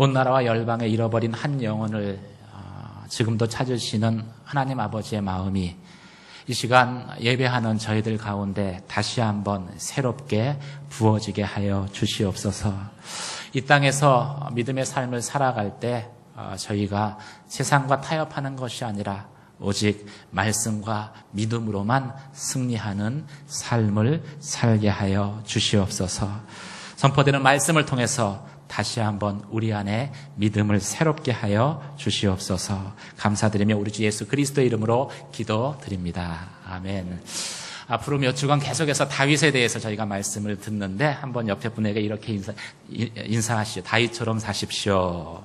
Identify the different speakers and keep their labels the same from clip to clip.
Speaker 1: 온 나라와 열방에 잃어버린 한 영혼을 지금도 찾으시는 하나님 아버지의 마음이 이 시간 예배하는 저희들 가운데 다시 한번 새롭게 부어지게 하여 주시옵소서. 이 땅에서 믿음의 삶을 살아갈 때 저희가 세상과 타협하는 것이 아니라 오직 말씀과 믿음으로만 승리하는 삶을 살게 하여 주시옵소서. 선포되는 말씀을 통해서 다시 한번 우리 안에 믿음을 새롭게 하여 주시옵소서. 감사드리며 우리 주 예수 그리스도의 이름으로 기도드립니다. 아멘. 앞으로 몇 주간 계속해서 다윗에 대해서 저희가 말씀을 듣는데 한번 옆에 분에게 이렇게 인사하시죠. 다윗처럼 사십시오.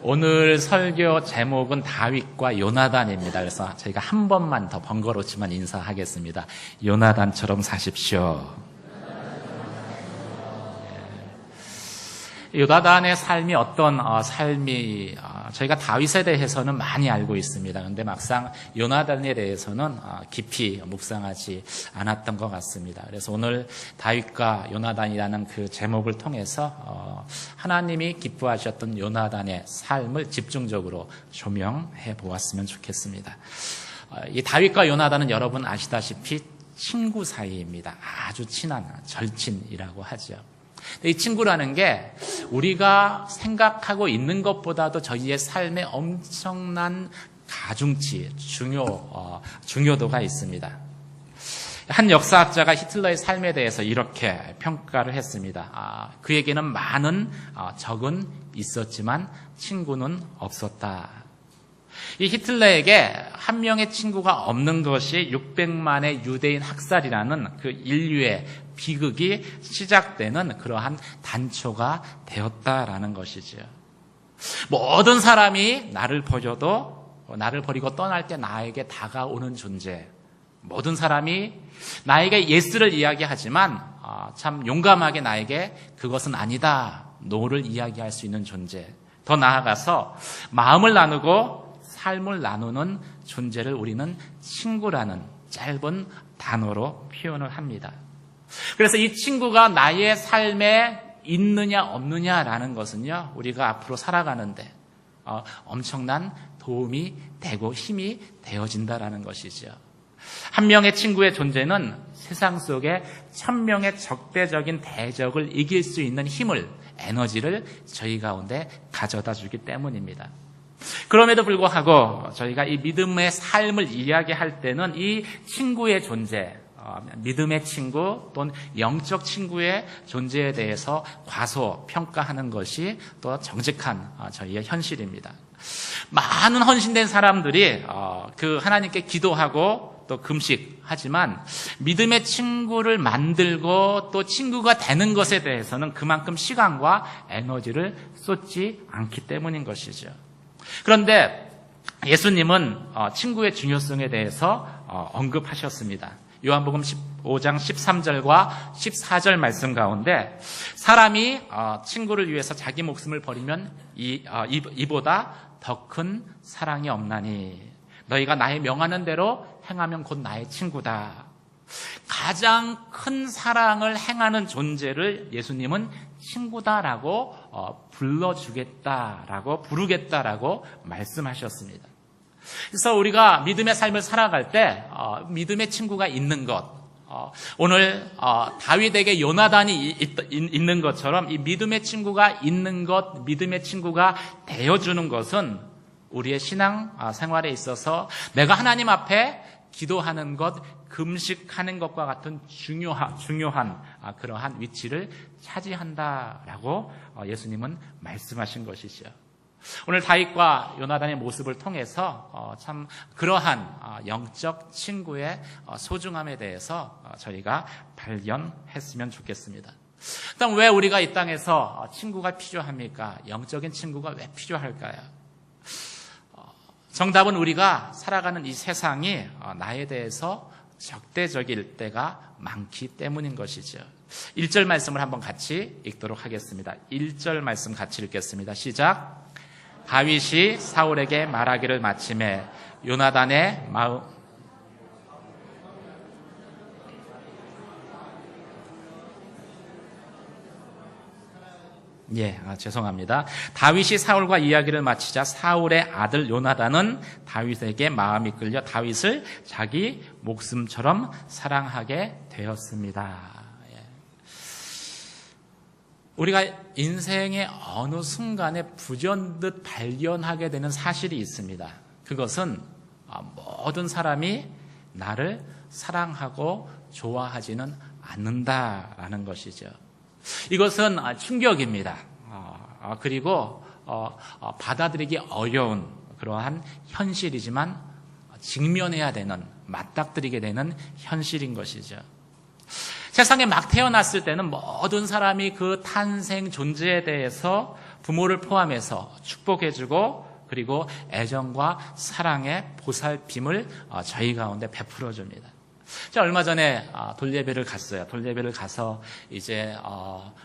Speaker 1: 오늘 설교 제목은 다윗과 요나단입니다. 그래서 저희가 한 번만 더 번거롭지만 인사하겠습니다. 요나단처럼 사십시오. 요나단의 삶이 어떤 삶이 저희가 다윗에 대해서는 많이 알고 있습니다. 그런데 막상 요나단에 대해서는 깊이 묵상하지 않았던 것 같습니다. 그래서 오늘 다윗과 요나단이라는 그 제목을 통해서 하나님이 기뻐하셨던 요나단의 삶을 집중적으로 조명해 보았으면 좋겠습니다. 이 다윗과 요나단은 여러분 아시다시피 친구 사이입니다. 아주 친한 절친이라고 하죠. 이 친구라는 게 우리가 생각하고 있는 것보다도 저희의 삶에 엄청난 가중치, 중요도가 있습니다. 한 역사학자가 히틀러의 삶에 대해서 이렇게 평가를 했습니다. 그에게는 많은 적은 있었지만 친구는 없었다. 이 히틀러에게 한 명의 친구가 없는 것이 600만의 유대인 학살이라는 그 인류의 비극이 시작되는 그러한 단초가 되었다라는 것이죠. 모든 사람이 나를 버리고 떠날 때 나에게 다가오는 존재, 모든 사람이 나에게 예스를 이야기하지만 참 용감하게 나에게 그것은 아니다, 노를 이야기할 수 있는 존재, 더 나아가서 마음을 나누고 삶을 나누는 존재를 우리는 친구라는 짧은 단어로 표현을 합니다. 그래서 이 친구가 나의 삶에 있느냐 없느냐라는 것은요, 우리가 앞으로 살아가는데 엄청난 도움이 되고 힘이 되어진다라는 것이죠. 한 명의 친구의 존재는 세상 속에 1000명의 적대적인 대적을 이길 수 있는 힘을, 에너지를 저희 가운데 가져다 주기 때문입니다. 그럼에도 불구하고 저희가 이 믿음의 삶을 이야기할 때는 이 친구의 존재, 믿음의 친구 또는 영적 친구의 존재에 대해서 과소평가하는 것이 또 정직한 저희의 현실입니다. 많은 헌신된 사람들이 그 하나님께 기도하고 또 금식하지만 믿음의 친구를 만들고 또 친구가 되는 것에 대해서는 그만큼 시간과 에너지를 쏟지 않기 때문인 것이죠. 그런데 예수님은 친구의 중요성에 대해서 언급하셨습니다. 요한복음 15장 13절과 14절 말씀 가운데 사람이 친구를 위해서 자기 목숨을 버리면 이보다 더 큰 사랑이 없나니 너희가 나의 명하는 대로 행하면 곧 나의 친구다. 가장 큰 사랑을 행하는 존재를 예수님은 친구다라고 불러주겠다라고 부르겠다라고 말씀하셨습니다. 그래서 우리가 믿음의 삶을 살아갈 때 믿음의 친구가 있는 것, 오늘 다윗에게 요나단이 있는 것처럼 이 믿음의 친구가 있는 것, 믿음의 친구가 되어주는 것은 우리의 신앙 생활에 있어서 내가 하나님 앞에 기도하는 것, 금식하는 것과 같은 중요한 그러한 위치를 차지한다라고 예수님은 말씀하신 것이죠. 오늘 다윗과 요나단의 모습을 통해서 참 그러한 영적 친구의 소중함에 대해서 저희가 발견했으면 좋겠습니다. 일단 왜 우리가 이 땅에서 친구가 필요합니까? 영적인 친구가 왜 필요할까요? 정답은 우리가 살아가는 이 세상이 나에 대해서 적대적일 때가 많기 때문인 것이죠. 1절 말씀을 한번 같이 읽도록 하겠습니다. 1절 말씀 같이 읽겠습니다. 시작. 다윗이 사울에게 말하기를 마침에 요나단의 마음 죄송합니다. 다윗이 사울과 이야기를 마치자 사울의 아들 요나단은 다윗에게 마음이 끌려 다윗을 자기 목숨처럼 사랑하게 되었습니다. 우리가 인생의 어느 순간에 부전듯 발견하게 되는 사실이 있습니다. 그것은 모든 사람이 나를 사랑하고 좋아하지는 않는다라는 것이죠. 이것은 충격입니다. 그리고 받아들이기 어려운 그러한 현실이지만 직면해야 되는, 맞닥뜨리게 되는 현실인 것이죠. 세상에 막 태어났을 때는 모든 사람이 그 탄생 존재에 대해서 부모를 포함해서 축복해주고 그리고 애정과 사랑의 보살핌을 저희 가운데 베풀어줍니다. 제가 얼마 전에 돌예배를 갔어요. 돌예배를 가서 이제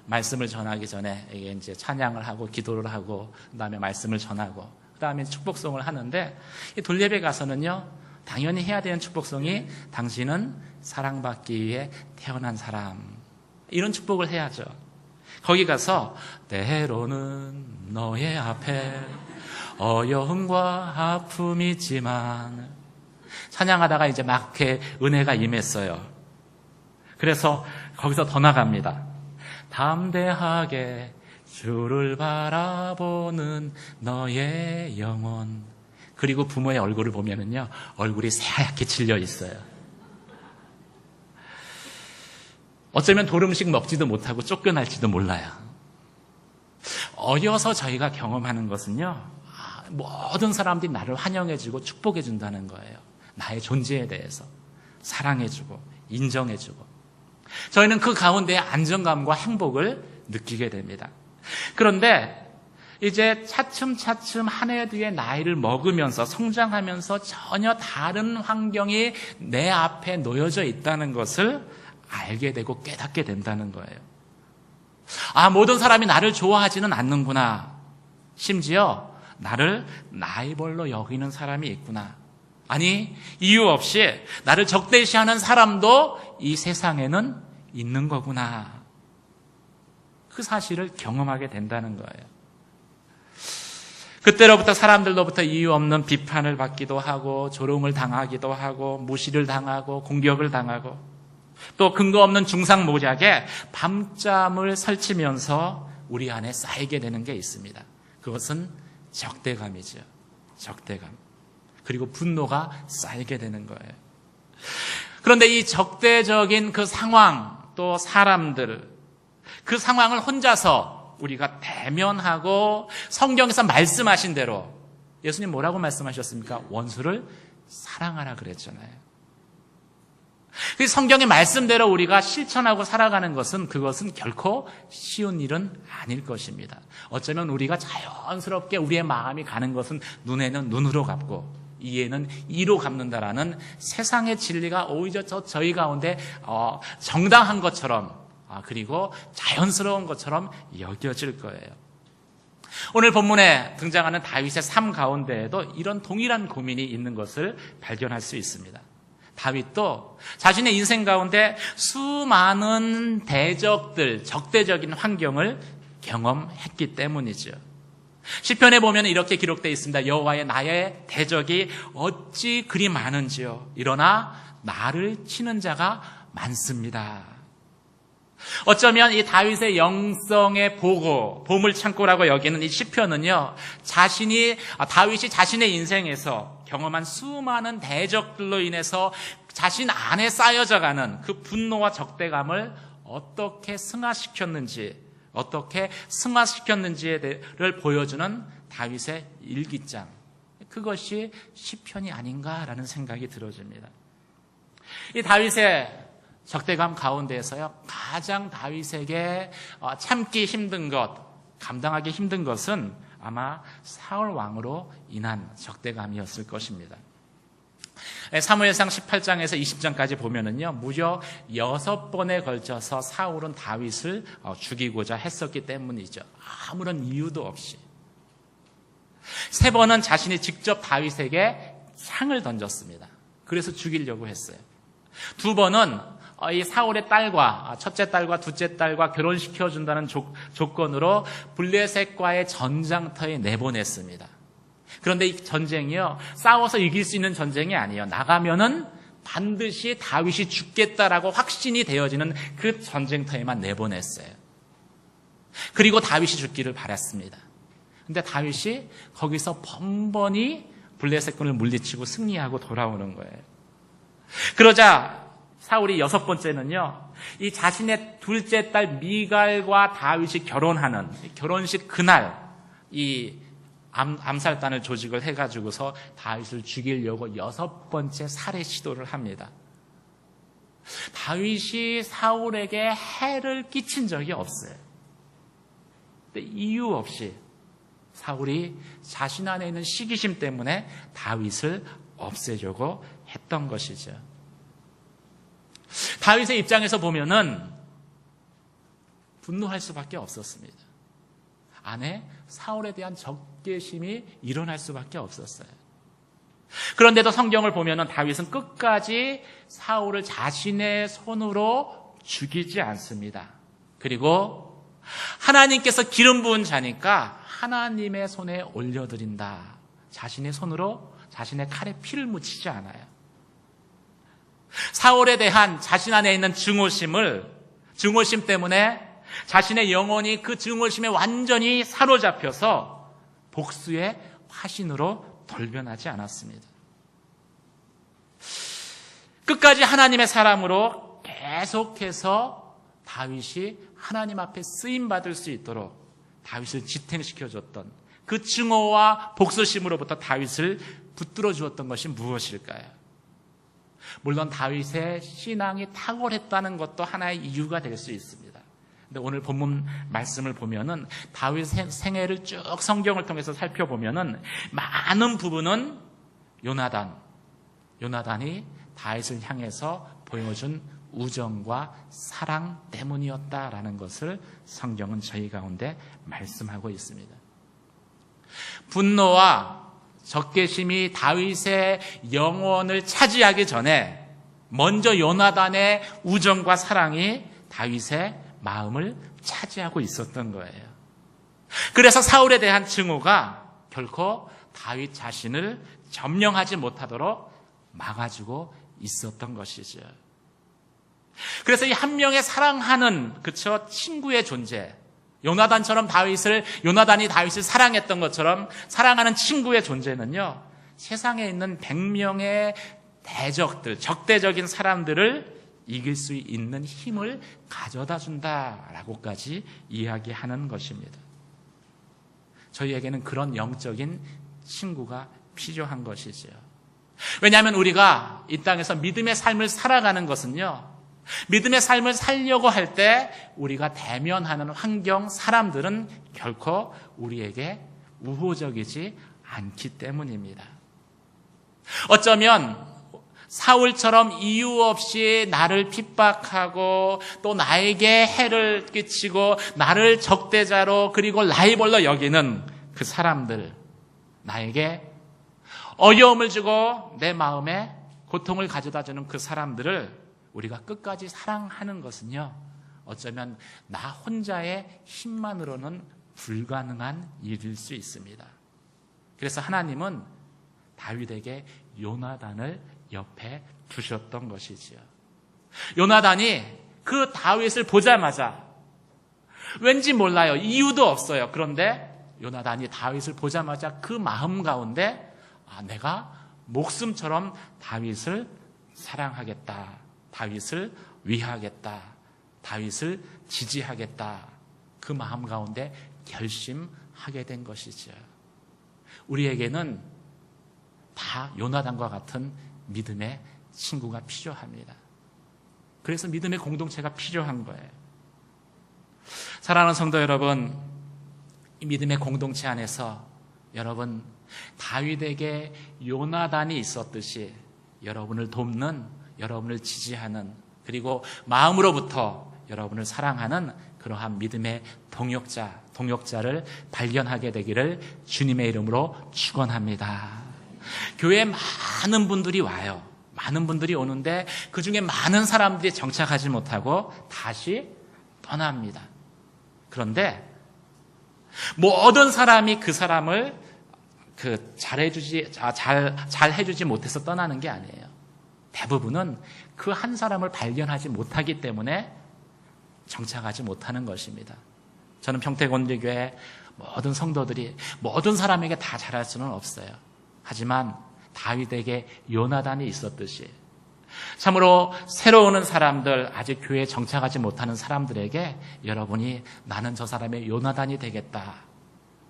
Speaker 1: 말씀을 전하기 전에 이제 찬양을 하고 기도를 하고 그다음에 말씀을 전하고 그다음에 축복송을 하는데 이 돌예배 가서는요 당연히 해야 되는 축복송이 당신은 사랑받기 위해 태어난 사람 이런 축복을 해야죠. 거기 가서 때로는 너의 앞에 어려움과 아픔이 있지만 찬양하다가 이제 막 이렇게 은혜가 임했어요. 그래서 거기서 더 나갑니다. 담대하게 주를 바라보는 너의 영혼. 그리고 부모의 얼굴을 보면은요, 얼굴이 새하얗게 질려 있어요. 어쩌면 돌음식 먹지도 못하고 쫓겨날지도 몰라요. 어려서 저희가 경험하는 것은요, 모든 사람들이 나를 환영해주고 축복해준다는 거예요. 나의 존재에 대해서 사랑해주고 인정해주고 저희는 그 가운데 안정감과 행복을 느끼게 됩니다. 그런데 이제 차츰차츰 한 해 뒤에 나이를 먹으면서 성장하면서 전혀 다른 환경이 내 앞에 놓여져 있다는 것을 알게 되고 깨닫게 된다는 거예요. 모든 사람이 나를 좋아하지는 않는구나. 심지어 나를 나이벌로 여기는 사람이 있구나. 아니, 이유 없이 나를 적대시하는 사람도 이 세상에는 있는 거구나. 그 사실을 경험하게 된다는 거예요. 그때로부터 사람들로부터 이유 없는 비판을 받기도 하고 조롱을 당하기도 하고 무시를 당하고 공격을 당하고 또 근거 없는 중상모략에 밤잠을 설치면서 우리 안에 쌓이게 되는 게 있습니다. 그것은 적대감이죠. 적대감. 그리고 분노가 쌓이게 되는 거예요. 그런데 이 적대적인 그 상황 또 사람들 그 상황을 혼자서 우리가 대면하고 성경에서 말씀하신 대로 예수님 뭐라고 말씀하셨습니까? 원수를 사랑하라 그랬잖아요. 그 성경의 말씀대로 우리가 실천하고 살아가는 것은 그것은 결코 쉬운 일은 아닐 것입니다. 어쩌면 우리가 자연스럽게 우리의 마음이 가는 것은 눈에는 눈으로 갚고 이에는 이로 갚는다라는 세상의 진리가 오히려 저희 가운데 정당한 것처럼 그리고 자연스러운 것처럼 여겨질 거예요. 오늘 본문에 등장하는 다윗의 삶 가운데에도 이런 동일한 고민이 있는 것을 발견할 수 있습니다. 다윗도 자신의 인생 가운데 수많은 대적들, 적대적인 환경을 경험했기 때문이죠. 시편에 보면 이렇게 기록되어 있습니다. 여호와의 나의 대적이 어찌 그리 많은지요. 일어나 나를 치는 자가 많습니다. 어쩌면 이 다윗의 영성의 보물창고라고 여기는 이 시편은요, 다윗이 자신의 인생에서 경험한 수많은 대적들로 인해서 자신 안에 쌓여져가는 그 분노와 적대감을 어떻게 승화시켰는지를 보여주는 다윗의 일기장. 그것이 시편이 아닌가라는 생각이 들어집니다. 이 다윗의 적대감 가운데에서요, 가장 다윗에게 참기 힘든 것, 감당하기 힘든 것은 아마 사울 왕으로 인한 적대감이었을 것입니다. 사무엘상 18장에서 20장까지 보면은요, 무려 6번에 걸쳐서 사울은 다윗을 죽이고자 했었기 때문이죠. 아무런 이유도 없이. 3번은 자신이 직접 다윗에게 창을 던졌습니다. 그래서 죽이려고 했어요. 2번은 이 사울의 딸과 첫째 딸과 둘째 딸과 결혼시켜준다는 조건으로 블레셋과의 전장터에 내보냈습니다. 그런데 이 전쟁이요, 싸워서 이길 수 있는 전쟁이 아니에요. 나가면은 반드시 다윗이 죽겠다라고 확신이 되어지는 그 전쟁터에만 내보냈어요. 그리고 다윗이 죽기를 바랐습니다. 근데 다윗이 거기서 번번이 블레셋군을 물리치고 승리하고 돌아오는 거예요. 그러자 사울이 6번째는요, 이 자신의 둘째 딸 미갈과 다윗이 결혼하는 결혼식 그날 이 암살단을 조직을 해가지고서 다윗을 죽이려고 6번째 살해 시도를 합니다. 다윗이 사울에게 해를 끼친 적이 없어요. 근데 이유 없이 사울이 자신 안에 있는 시기심 때문에 다윗을 없애려고 했던 것이죠. 다윗의 입장에서 보면은 분노할 수밖에 없었습니다. 안에 사울에 대한 적개심이 일어날 수밖에 없었어요. 그런데도 성경을 보면은 다윗은 끝까지 사울을 자신의 손으로 죽이지 않습니다. 그리고 하나님께서 기름 부은 자니까 하나님의 손에 올려드린다. 자신의 손으로 자신의 칼에 피를 묻히지 않아요. 사울에 대한 자신 안에 있는 증오심 때문에 자신의 영혼이 그 증오심에 완전히 사로잡혀서 복수의 화신으로 돌변하지 않았습니다. 끝까지 하나님의 사람으로 계속해서 다윗이 하나님 앞에 쓰임받을 수 있도록 다윗을 지탱시켜줬던 그 증오와 복수심으로부터 다윗을 붙들어 주었던 것이 무엇일까요? 물론 다윗의 신앙이 탁월했다는 것도 하나의 이유가 될 수 있습니다. 근데 오늘 본문 말씀을 보면은 다윗의 생애를 쭉 성경을 통해서 살펴보면은 많은 부분은 요나단이 다윗을 향해서 보여준 우정과 사랑 때문이었다라는 것을 성경은 저희 가운데 말씀하고 있습니다. 분노와 적개심이 다윗의 영혼을 차지하기 전에 먼저 요나단의 우정과 사랑이 다윗의 마음을 차지하고 있었던 거예요. 그래서 사울에 대한 증오가 결코 다윗 자신을 점령하지 못하도록 막아주고 있었던 것이죠. 그래서 이 한 명의 사랑하는 친구의 존재, 요나단이 다윗을 사랑했던 것처럼 사랑하는 친구의 존재는요, 세상에 있는 100명의 적대적인 사람들을 이길 수 있는 힘을 가져다 준다라고까지 이야기하는 것입니다. 저희에게는 그런 영적인 친구가 필요한 것이죠. 왜냐하면 우리가 이 땅에서 믿음의 삶을 살아가는 것은요, 믿음의 삶을 살려고 할 때 우리가 대면하는 환경, 사람들은 결코 우리에게 우호적이지 않기 때문입니다. 어쩌면 사울처럼 이유 없이 나를 핍박하고 또 나에게 해를 끼치고 나를 적대자로 그리고 라이벌로 여기는 그 사람들, 나에게 어려움을 주고 내 마음에 고통을 가져다 주는 그 사람들을 우리가 끝까지 사랑하는 것은요, 어쩌면 나 혼자의 힘만으로는 불가능한 일일 수 있습니다. 그래서 하나님은 다윗에게 요나단을 옆에 두셨던 것이지요. 요나단이 그 다윗을 보자마자, 왠지 몰라요, 이유도 없어요. 그런데 요나단이 다윗을 보자마자 그 마음 가운데 내가 목숨처럼 다윗을 사랑하겠다, 다윗을 위하겠다, 다윗을 지지하겠다, 그 마음 가운데 결심하게 된 것이죠. 우리에게는 다 요나단과 같은 믿음의 친구가 필요합니다. 그래서 믿음의 공동체가 필요한 거예요. 사랑하는 성도 여러분, 이 믿음의 공동체 안에서 여러분, 다윗에게 요나단이 있었듯이 여러분을 돕는, 여러분을 지지하는, 그리고 마음으로부터 여러분을 사랑하는 그러한 믿음의 동역자를 발견하게 되기를 주님의 이름으로 축원합니다. 교회에 많은 분들이 와요. 많은 분들이 오는데 그 중에 많은 사람들이 정착하지 못하고 다시 떠납니다. 그런데 모든 사람이 그 사람을 잘 해주지 못해서 떠나는 게 아니에요. 대부분은 그 한 사람을 발견하지 못하기 때문에 정착하지 못하는 것입니다. 저는 평택원리교회 모든 성도들이 모든 사람에게 다 잘할 수는 없어요. 하지만 다윗에게 요나단이 있었듯이 참으로 새로 오는 사람들, 아직 교회에 정착하지 못하는 사람들에게 여러분이 나는 저 사람의 요나단이 되겠다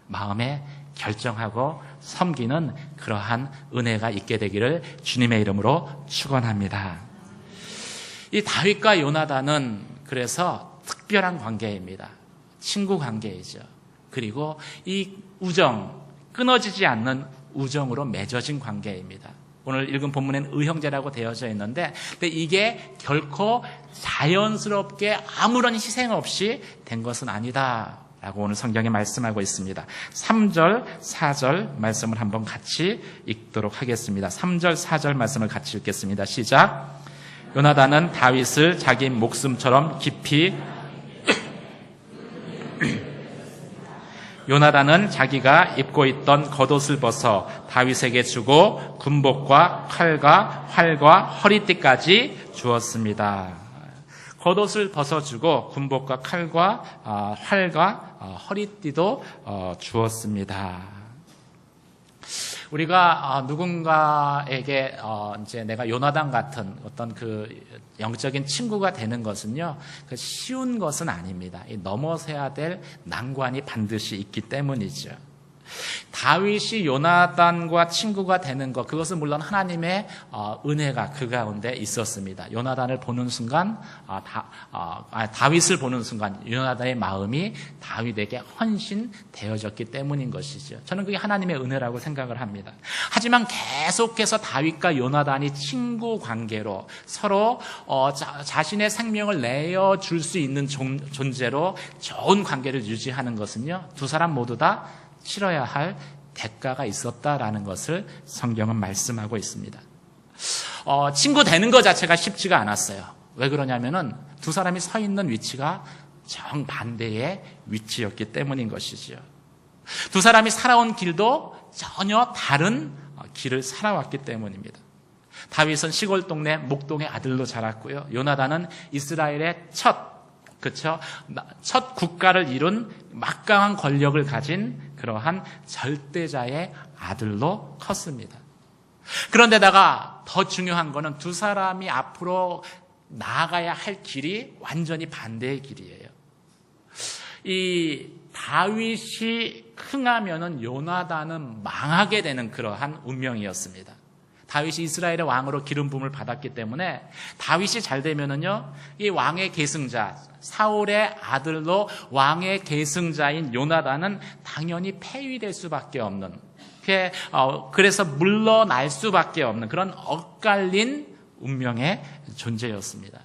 Speaker 1: 마음에 결정하고 섬기는 그러한 은혜가 있게 되기를 주님의 이름으로 축원합니다. 이 다윗과 요나단은 그래서 특별한 관계입니다. 친구 관계이죠. 그리고 이 우정, 끊어지지 않는 우정으로 맺어진 관계입니다. 오늘 읽은 본문엔 의형제라고 되어져 있는데 이게 결코 자연스럽게 아무런 희생 없이 된 것은 아니다 라고 오늘 성경에 말씀하고 있습니다. 3절, 4절 말씀을 한번 같이 읽도록 하겠습니다. 3절, 4절 말씀을 같이 읽겠습니다. 시작. 요나단은 다윗을 자기 목숨처럼 깊이 요나단은 자기가 입고 있던 겉옷을 벗어 다윗에게 주고 군복과 칼과 활과 허리띠까지 주었습니다. 겉옷을 벗어주고 군복과 칼과 활과 허리띠도 주었습니다. 우리가 누군가에게 이제 내가 요나단 같은 어떤 그 영적인 친구가 되는 것은요, 그 쉬운 것은 아닙니다. 넘어서야 될 난관이 반드시 있기 때문이죠. 다윗이 요나단과 친구가 되는 것, 그것은 물론 하나님의 은혜가 그 가운데 있었습니다. 요나단을 보는 순간, 다윗을 보는 순간 요나단의 마음이 다윗에게 헌신되어졌기 때문인 것이죠. 저는 그게 하나님의 은혜라고 생각을 합니다. 하지만 계속해서 다윗과 요나단이 친구 관계로 서로 자신의 생명을 내어줄 수 있는 존재로 좋은 관계를 유지하는 것은요, 두 사람 모두 다 치러야 할 대가가 있었다라는 것을 성경은 말씀하고 있습니다. 친구 되는 것 자체가 쉽지가 않았어요. 왜 그러냐면은 두 사람이 서 있는 위치가 정반대의 위치였기 때문인 것이죠. 두 사람이 살아온 길도 전혀 다른 길을 살아왔기 때문입니다. 다윗은 시골 동네 목동의 아들로 자랐고요. 요나단은 이스라엘의 첫 국가를 이룬 막강한 권력을 가진 그러한 절대자의 아들로 컸습니다. 그런데다가 더 중요한 것은 두 사람이 앞으로 나아가야 할 길이 완전히 반대의 길이에요. 이 다윗이 흥하면은 요나단은 망하게 되는 그러한 운명이었습니다. 다윗이 이스라엘의 왕으로 기름 부음을 받았기 때문에 다윗이 잘 되면은요, 이 왕의 계승자 사울의 아들로 왕의 계승자인 요나단은 당연히 폐위될 수밖에 없는, 그래서 물러날 수밖에 없는 그런 엇갈린 운명의 존재였습니다.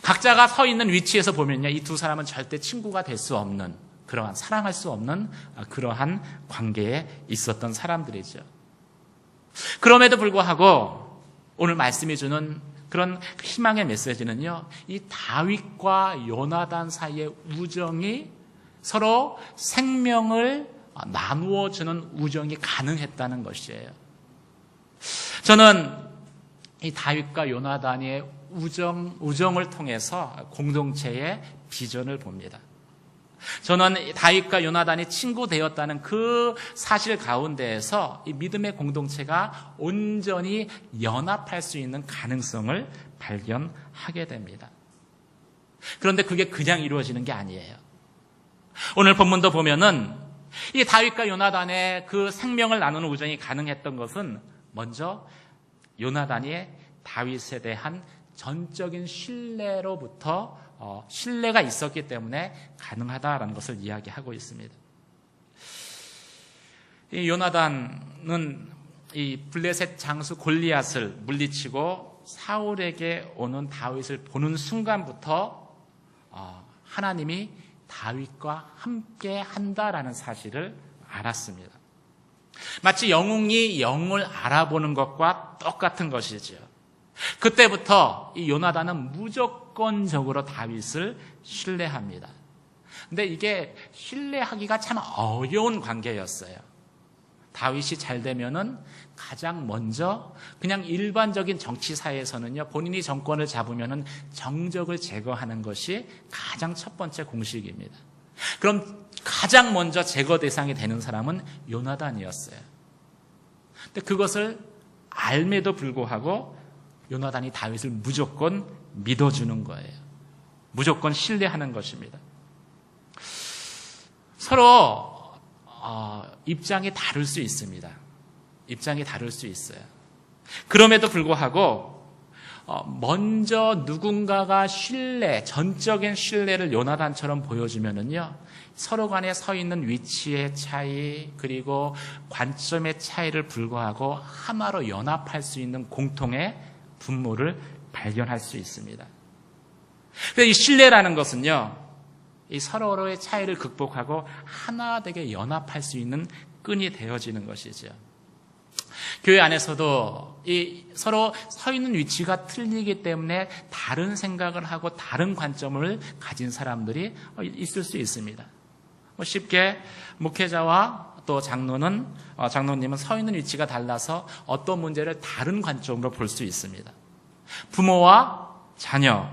Speaker 1: 각자가 서 있는 위치에서 보면요, 이 두 사람은 절대 친구가 될 수 없는, 그러한 사랑할 수 없는 그러한 관계에 있었던 사람들이죠. 그럼에도 불구하고 오늘 말씀이 주는 그런 희망의 메시지는요, 이 다윗과 요나단 사이의 우정이 서로 생명을 나누어 주는 우정이 가능했다는 것이에요. 저는 이 다윗과 요나단의 우정을 통해서 공동체의 비전을 봅니다. 저는 다윗과 요나단이 친구 되었다는 그 사실 가운데에서 이 믿음의 공동체가 온전히 연합할 수 있는 가능성을 발견하게 됩니다. 그런데 그게 그냥 이루어지는 게 아니에요. 오늘 본문도 보면은 이 다윗과 요나단의 그 생명을 나누는 우정이 가능했던 것은 먼저 요나단이 다윗에 대한 전적인 신뢰로부터 신뢰가 있었기 때문에 가능하다라는 것을 이야기하고 있습니다. 이 요나단은 이 블레셋 장수 골리앗을 물리치고 사울에게 오는 다윗을 보는 순간부터 하나님이 다윗과 함께 한다라는 사실을 알았습니다. 마치 영웅이 영을 알아보는 것과 똑같은 것이지요. 그때부터 이 요나단은 무조건적으로 다윗을 신뢰합니다. 근데 이게 신뢰하기가 참 어려운 관계였어요. 다윗이 잘 되면은 가장 먼저 그냥 일반적인 정치사에서는요, 본인이 정권을 잡으면은 정적을 제거하는 것이 가장 첫 번째 공식입니다. 그럼 가장 먼저 제거 대상이 되는 사람은 요나단이었어요. 근데 그것을 알매도 불구하고 요나단이 다윗을 무조건 믿어주는 거예요. 무조건 신뢰하는 것입니다. 서로 입장이 다를 수 있습니다. 입장이 다를 수 있어요. 그럼에도 불구하고 먼저 누군가가 전적인 신뢰를 요나단처럼 보여주면은요, 서로 간에 서 있는 위치의 차이, 그리고 관점의 차이를 불구하고 하나로 연합할 수 있는 공통의 분모를 발견할 수 있습니다. 그래서 이 신뢰라는 것은요, 이 서로의 차이를 극복하고 하나 되게 연합할 수 있는 끈이 되어지는 것이죠. 교회 안에서도 서로 서 있는 위치가 틀리기 때문에 다른 생각을 하고 다른 관점을 가진 사람들이 있을 수 있습니다. 쉽게 목회자와 또 장로님은 서 있는 위치가 달라서 어떤 문제를 다른 관점으로 볼 수 있습니다. 부모와 자녀,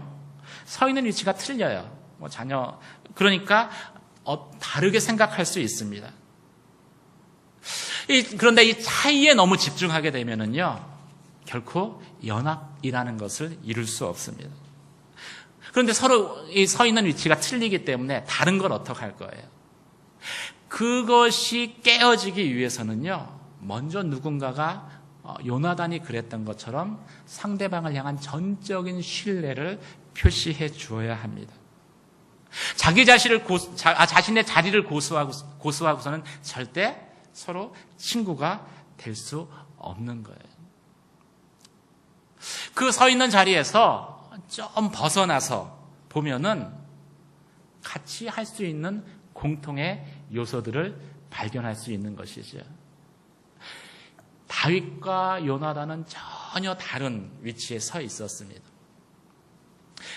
Speaker 1: 서 있는 위치가 틀려요. 자녀, 그러니까 다르게 생각할 수 있습니다. 그런데 이 차이에 너무 집중하게 되면은요, 결코 연합이라는 것을 이룰 수 없습니다. 그런데 서로 서 있는 위치가 틀리기 때문에 다른 걸 어떻게 할 거예요? 그것이 깨어지기 위해서는요, 먼저 누군가가 요나단이 그랬던 것처럼 상대방을 향한 전적인 신뢰를 표시해 주어야 합니다. 자신의 자리를 고수하고서는 절대 서로 친구가 될 수 없는 거예요. 그 서 있는 자리에서 좀 벗어나서 보면은 같이 할 수 있는 공통의 요소들을 발견할 수 있는 것이죠. 다윗과 요나단은 전혀 다른 위치에 서 있었습니다.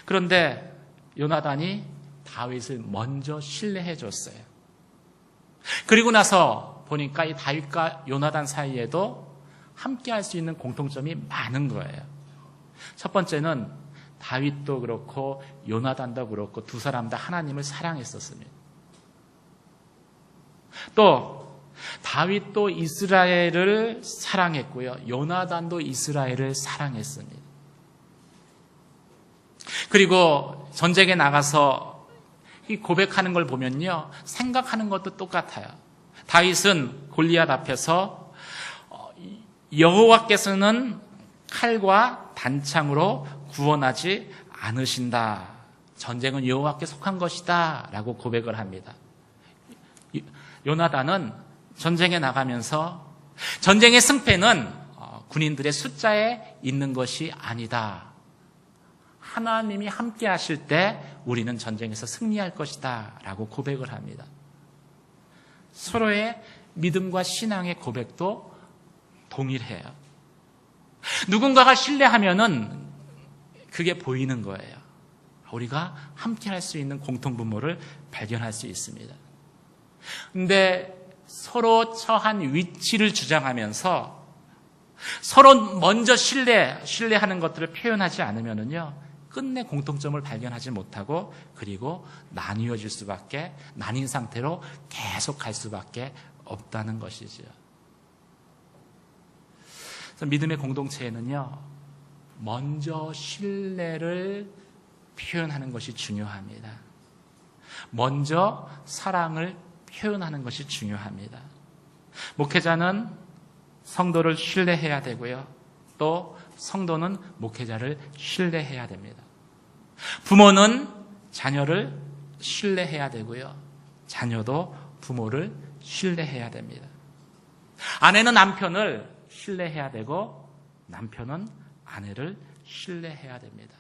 Speaker 1: 그런데 요나단이 다윗을 먼저 신뢰해 줬어요. 그리고 나서 보니까 이 다윗과 요나단 사이에도 함께 할 수 있는 공통점이 많은 거예요. 첫 번째는 다윗도 그렇고 요나단도 그렇고 두 사람 다 하나님을 사랑했었습니다. 또 다윗도 이스라엘을 사랑했고요, 요나단도 이스라엘을 사랑했습니다. 그리고 전쟁에 나가서 이 고백하는 걸 보면요, 생각하는 것도 똑같아요. 다윗은 골리앗 앞에서 여호와께서는 칼과 단창으로 구원하지 않으신다. 전쟁은 여호와께 속한 것이다 라고 고백을 합니다. 요나단은 전쟁에 나가면서 전쟁의 승패는 군인들의 숫자에 있는 것이 아니다. 하나님이 함께 하실 때 우리는 전쟁에서 승리할 것이다 라고 고백을 합니다. 서로의 믿음과 신앙의 고백도 동일해요. 누군가가 신뢰하면은 그게 보이는 거예요. 우리가 함께 할 수 있는 공통분모를 발견할 수 있습니다. 근데 서로 처한 위치를 주장하면서 서로 먼저 신뢰하는 것들을 표현하지 않으면은요, 끝내 공통점을 발견하지 못하고 그리고 나뉜 상태로 계속 갈 수밖에 없다는 것이죠. 그래서 믿음의 공동체에는요, 먼저 신뢰를 표현하는 것이 중요합니다. 먼저 사랑을 표현하는 것이 중요합니다. 목회자는 성도를 신뢰해야 되고요, 또 성도는 목회자를 신뢰해야 됩니다. 부모는 자녀를 신뢰해야 되고요, 자녀도 부모를 신뢰해야 됩니다. 아내는 남편을 신뢰해야 되고 남편은 아내를 신뢰해야 됩니다.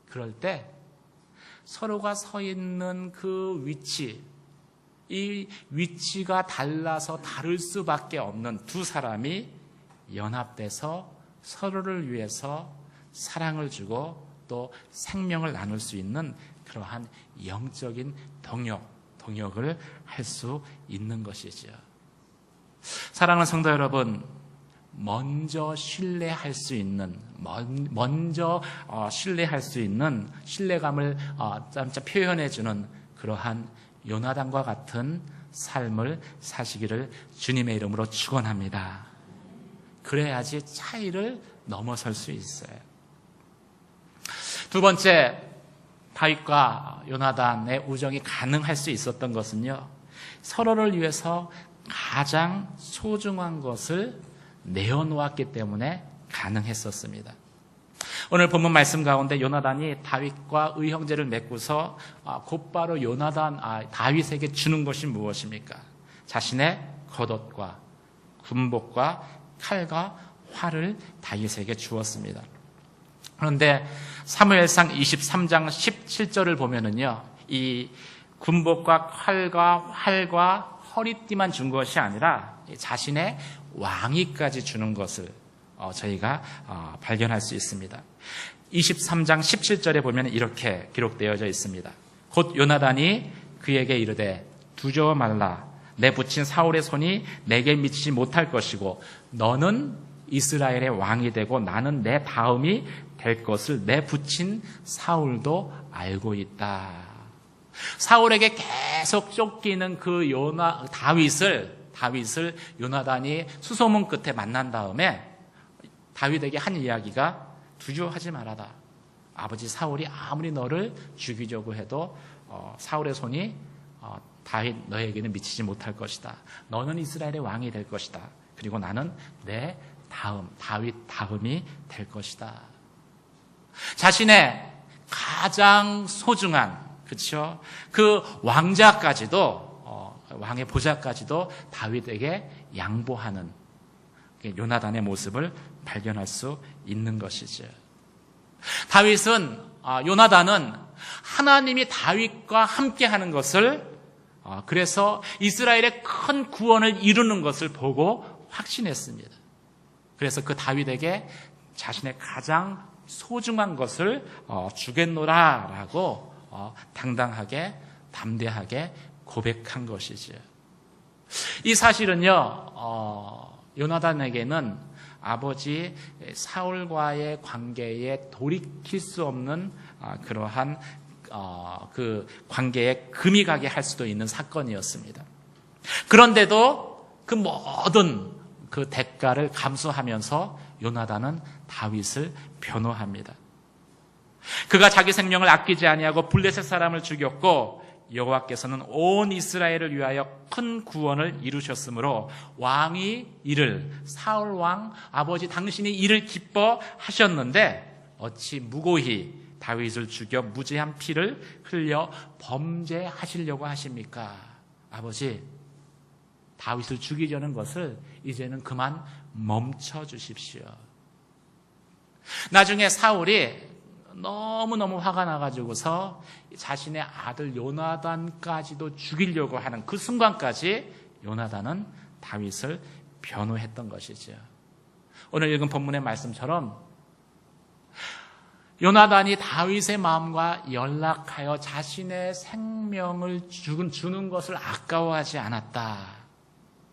Speaker 1: 그럴 때 서로가 서 있는 그 위치, 이 위치가 달라서 다를 수밖에 없는 두 사람이 연합돼서 서로를 위해서 사랑을 주고 또 생명을 나눌 수 있는 그러한 영적인 동역을 할 수 있는 것이죠. 사랑하는 성도 여러분, 먼저 신뢰할 수 있는, 신뢰할 수 있는 신뢰감을 표현해주는 그러한 요나단과 같은 삶을 사시기를 주님의 이름으로 축원합니다. 그래야지 차이를 넘어설 수 있어요. 두 번째, 다윗과 요나단의 우정이 가능할 수 있었던 것은요, 서로를 위해서 가장 소중한 것을 내어놓았기 때문에 가능했었습니다. 오늘 본문 말씀 가운데 요나단이 다윗과 의형제를 맺고서 곧바로 다윗에게 주는 것이 무엇입니까? 자신의 겉옷과 군복과 칼과 활을 다윗에게 주었습니다. 그런데 사무엘상 23장 17절을 보면은요, 이 군복과 칼과 활과 허리띠만 준 것이 아니라 자신의 왕위까지 주는 것을 저희가 발견할 수 있습니다. 23장 17절에 보면 이렇게 기록되어져 있습니다. 곧 요나단이 그에게 이르되 두려워 말라. 내 부친 사울의 손이 내게 미치지 못할 것이고 너는 이스라엘의 왕이 되고 나는 내 다음이 될 것을 내 부친 사울도 알고 있다. 사울에게 계속 쫓기는 그 다윗을 요나단이 수소문 끝에 만난 다음에 다윗에게 한 이야기가 두려워하지 말아라. 아버지 사울이 아무리 너를 죽이려고 해도 사울의 손이 다윗 너에게는 미치지 못할 것이다. 너는 이스라엘의 왕이 될 것이다. 그리고 나는 내 다윗 다음이 될 것이다. 자신의 가장 소중한, 그렇죠? 그 왕의 보좌까지도 다윗에게 양보하는 요나단의 모습을 발견할 수 있는 것이죠. 요나단은 하나님이 다윗과 함께하는 것을, 그래서 이스라엘의 큰 구원을 이루는 것을 보고 확신했습니다. 그래서 그 다윗에게 자신의 가장 소중한 것을 주겠노라라고 당당하게 담대하게 고백한 것이죠. 이 사실은요, 요나단에게는 아버지 사울과의 관계에 돌이킬 수 없는 그러한 그 관계에 금이 가게 할 수도 있는 사건이었습니다. 그런데도 그 모든 그 대가를 감수하면서 요나단은 다윗을 변호합니다. 그가 자기 생명을 아끼지 아니하고 블레셋 사람을 죽였고 여호와께서는 온 이스라엘을 위하여 큰 구원을 이루셨으므로 왕이 이를, 사울 왕 아버지 당신이 이를 기뻐하셨는데 어찌 무고히 다윗을 죽여 무죄한 피를 흘려 범죄하시려고 하십니까? 아버지, 다윗을 죽이려는 것을 이제는 그만 멈춰 주십시오. 나중에 사울이 너무너무 화가 나가지고서 자신의 아들 요나단까지도 죽이려고 하는 그 순간까지 요나단은 다윗을 변호했던 것이죠. 오늘 읽은 본문의 말씀처럼 요나단이 다윗의 마음과 연락하여 자신의 생명을 주는 것을 아까워하지 않았다.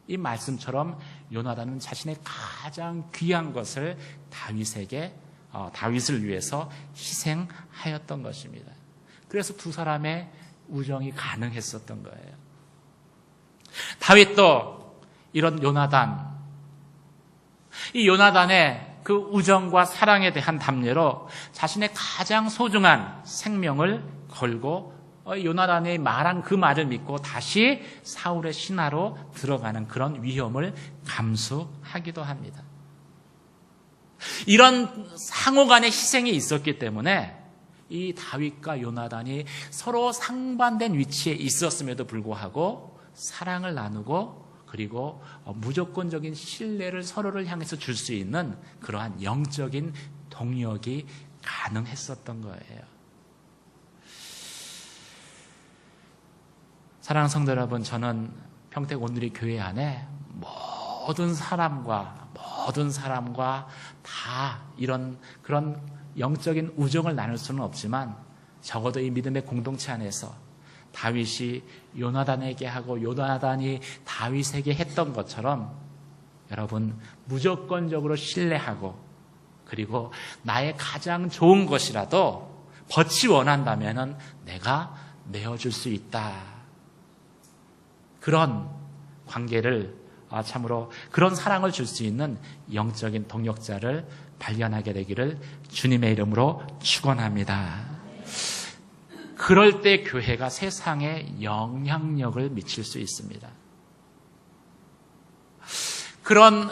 Speaker 1: 이 말씀처럼 요나단은 자신의 가장 귀한 것을 다윗을 위해서 희생하였던 것입니다. 그래서 두 사람의 우정이 가능했었던 거예요. 다윗도 이런 이 요나단의 그 우정과 사랑에 대한 담례로 자신의 가장 소중한 생명을 걸고 요나단이 말한 그 말을 믿고 다시 사울의 신하로 들어가는 그런 위험을 감수하기도 합니다. 이런 상호 간의 희생이 있었기 때문에 이 다윗과 요나단이 서로 상반된 위치에 있었음에도 불구하고 사랑을 나누고 그리고 무조건적인 신뢰를 서로를 향해서 줄 수 있는 그러한 영적인 동력이 가능했었던 거예요. 사랑하는 성도 여러분, 저는 평택 온누리 교회 안에 모든 사람과 다 그런 영적인 우정을 나눌 수는 없지만 적어도 이 믿음의 공동체 안에서 다윗이 요나단에게 하고 요나단이 다윗에게 했던 것처럼 여러분 무조건적으로 신뢰하고 그리고 나의 가장 좋은 것이라도 버치 원한다면 내가 내어줄 수 있다. 그런 관계를 참으로 그런 사랑을 줄 수 있는 영적인 동역자를 발견하게 되기를 주님의 이름으로 축원합니다. 그럴 때 교회가 세상에 영향력을 미칠 수 있습니다. 그런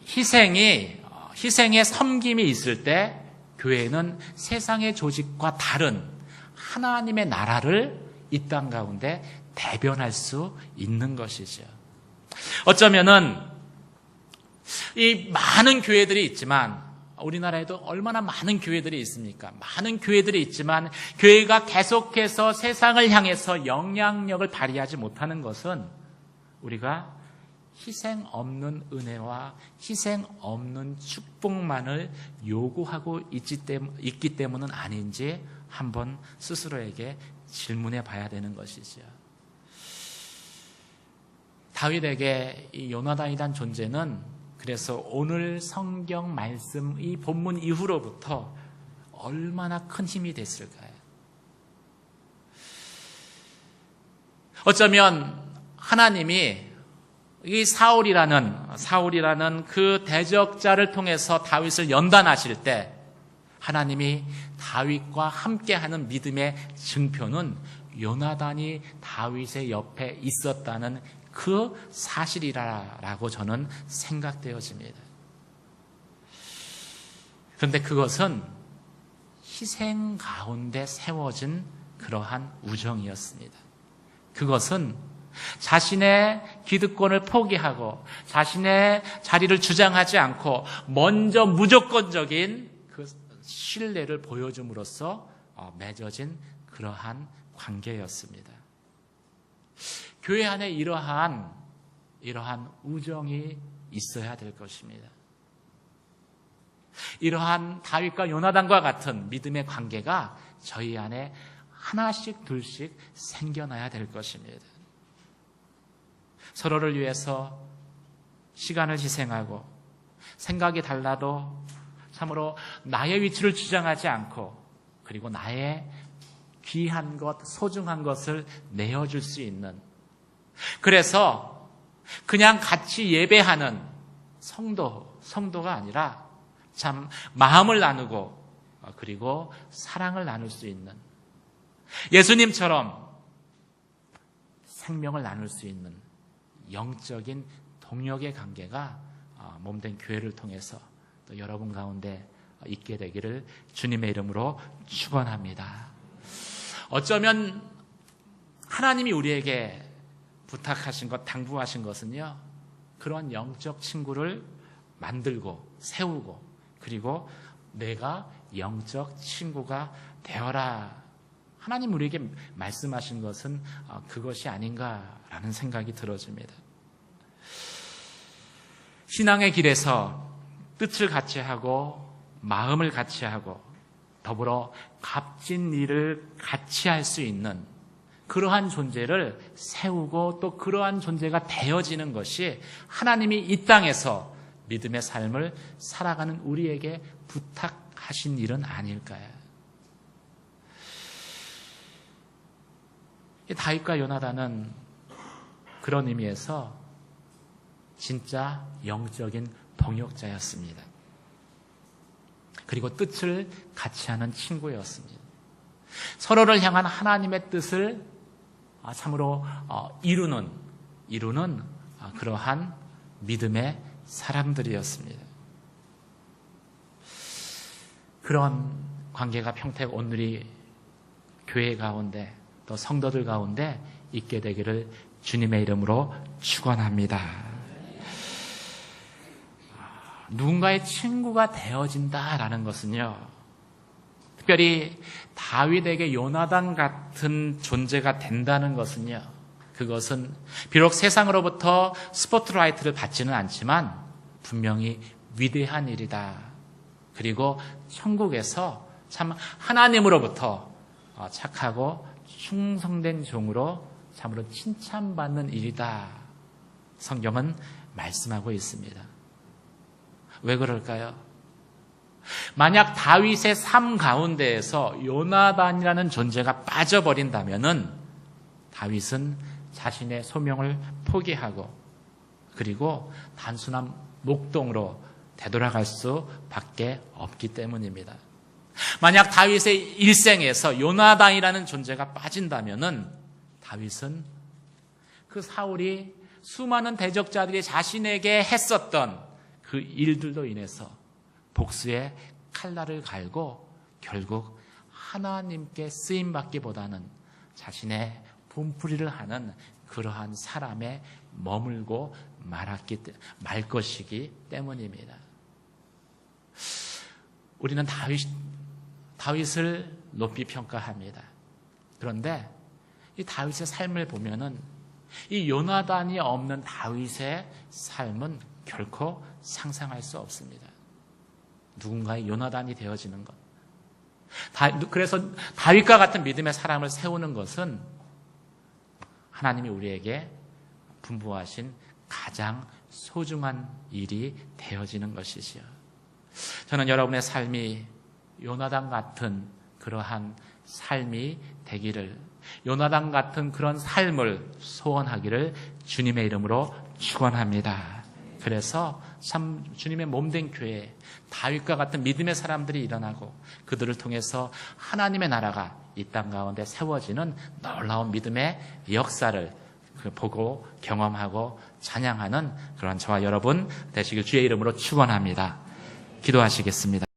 Speaker 1: 희생의 섬김이 있을 때 교회는 세상의 조직과 다른 하나님의 나라를 이 땅 가운데 대변할 수 있는 것이죠. 어쩌면은 이 많은 교회들이 있지만 우리나라에도 얼마나 많은 교회들이 있습니까? 많은 교회들이 있지만 교회가 계속해서 세상을 향해서 영향력을 발휘하지 못하는 것은 우리가 희생 없는 은혜와 희생 없는 축복만을 요구하고 있기 때문은 아닌지 한번 스스로에게 질문해 봐야 되는 것이죠. 다윗에게 이 요나단이란 존재는 그래서 오늘 성경 말씀 이 본문 이후로부터 얼마나 큰 힘이 됐을까요? 어쩌면 하나님이 이 사울이라는 그 대적자를 통해서 다윗을 연단하실 때 하나님이 다윗과 함께하는 믿음의 증표는 요나단이 다윗의 옆에 있었다는 그 사실이라고 저는 생각되어집니다. 그런데 그것은 희생 가운데 세워진 그러한 우정이었습니다. 그것은 자신의 기득권을 포기하고 자신의 자리를 주장하지 않고 먼저 무조건적인 그 신뢰를 보여줌으로써 맺어진 그러한 관계였습니다. 교회 안에 이러한 우정이 있어야 될 것입니다. 이러한 다윗과 요나단과 같은 믿음의 관계가 저희 안에 하나씩 둘씩 생겨나야 될 것입니다. 서로를 위해서 시간을 희생하고 생각이 달라도 참으로 나의 위치를 주장하지 않고 그리고 나의 귀한 것, 소중한 것을 내어줄 수 있는, 그래서 그냥 같이 예배하는 성도가 아니라 참 마음을 나누고 그리고 사랑을 나눌 수 있는, 예수님처럼 생명을 나눌 수 있는 영적인 동역의 관계가 몸된 교회를 통해서 또 여러분 가운데 있게 되기를 주님의 이름으로 축원합니다. 어쩌면 하나님이 우리에게 부탁하신 것, 당부하신 것은요, 그런 영적 친구를 만들고 세우고 그리고 내가 영적 친구가 되어라. 하나님 우리에게 말씀하신 것은 그것이 아닌가라는 생각이 들어집니다. 신앙의 길에서 뜻을 같이 하고 마음을 같이 하고 더불어 값진 일을 같이 할 수 있는 그러한 존재를 세우고 또 그러한 존재가 되어지는 것이 하나님이 이 땅에서 믿음의 삶을 살아가는 우리에게 부탁하신 일은 아닐까요? 다윗과 요나단은 그런 의미에서 진짜 영적인 동역자였습니다. 그리고 뜻을 같이 하는 친구였습니다. 서로를 향한 하나님의 뜻을 참으로 이루는 그러한 믿음의 사람들이었습니다. 그런 관계가 평택 온누리 교회 가운데 또 성도들 가운데 있게 되기를 주님의 이름으로 축원합니다. 누군가의 친구가 되어진다라는 것은요, 특별히 다윗에게 요나단 같은 존재가 된다는 것은요, 그것은 비록 세상으로부터 스포트라이트를 받지는 않지만 분명히 위대한 일이다. 그리고 천국에서 참 하나님으로부터 착하고 충성된 종으로 참으로 칭찬받는 일이다. 성경은 말씀하고 있습니다. 왜 그럴까요? 만약 다윗의 삶 가운데에서 요나단이라는 존재가 빠져버린다면은 다윗은 자신의 소명을 포기하고 그리고 단순한 목동으로 되돌아갈 수밖에 없기 때문입니다. 만약 다윗의 일생에서 요나단이라는 존재가 빠진다면은 다윗은 그 사울이 수많은 대적자들이 자신에게 했었던 그 일들로 인해서 복수의 칼날을 갈고 결국 하나님께 쓰임받기보다는 자신의 분풀이를 하는 그러한 사람에 머물고 말 것이기 때문입니다. 우리는 다윗을 높이 평가합니다. 그런데 이 다윗의 삶을 보면은 이 요나단이 없는 다윗의 삶은 결코 상상할 수 없습니다. 누군가의 요나단이 되어지는 것. 그래서 다윗과 같은 믿음의 사람을 세우는 것은 하나님이 우리에게 분부하신 가장 소중한 일이 되어지는 것이지요. 저는 여러분의 삶이 요나단 같은 그러한 삶이 되기를, 요나단 같은 그런 삶을 소원하기를 주님의 이름으로 축원합니다. 그래서 참 주님의 몸된 교회, 다윗과 같은 믿음의 사람들이 일어나고 그들을 통해서 하나님의 나라가 이 땅 가운데 세워지는 놀라운 믿음의 역사를 보고 경험하고 찬양하는 그런 저와 여러분 되시길 주의 이름으로 축원합니다. 기도하시겠습니다.